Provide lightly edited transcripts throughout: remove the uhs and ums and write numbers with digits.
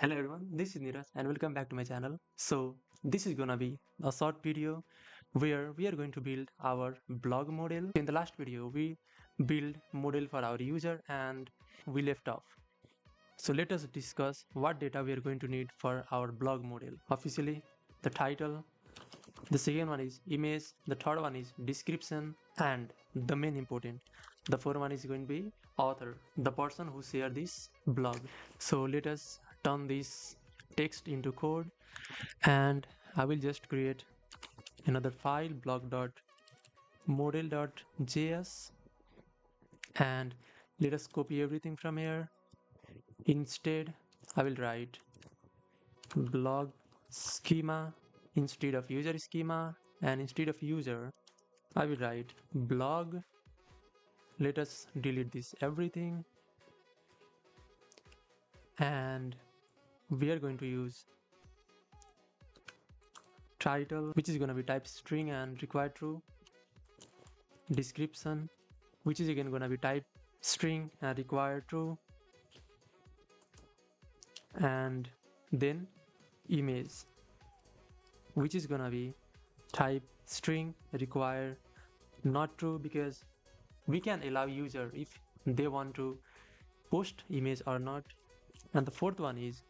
Hello everyone, this is Niraj and welcome back to my channel. So this is gonna be a short video where we are going to build our blog model. In the last video, we build model for our user and we left off. So let us discuss what data we are going to need for our blog model. Officially, the title, the second one is image, the third one is description, and the main important, the fourth one is going to be author, the person who shared this blog. So let us turn this text into code, and I will just create another file blog.model.js, and let us copy everything from here. Instead, I will write blog schema instead of user schema, and instead of user I will write blog. Let us delete this everything, and we are going to use title, which is going to be type string and required true, description, which is again going to be type string and required true, and then image, which is going to be type string required not true, because we can allow user if they want to post image or not. And the fourth one is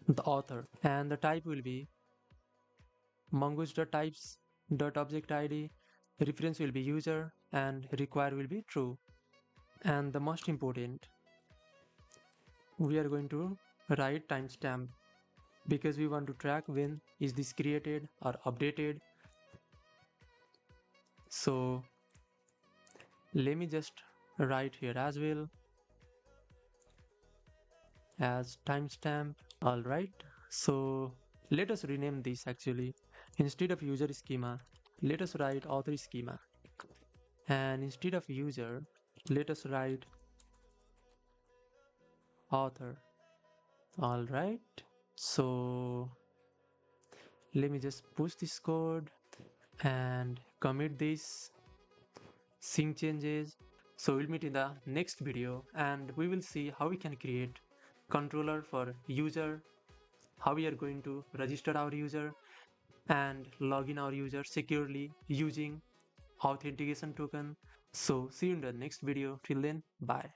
the author, and the type will be mongoose.types.object_id, reference will be user, and require will be true. And the most important, we are going to write timestamp, because we want to track when is this created or updated. So let me just write here as well as timestamp. All right, so let us rename this. Actually, instead of user schema, let us write author schema, and instead of user, let us write author. All right, so let me just push this code and commit this, sync changes. So we'll meet in the next video, and we will see how we can create controller for user, how we are going to register our user and log in our user securely using authentication token. So see you in the next video. Till then, bye.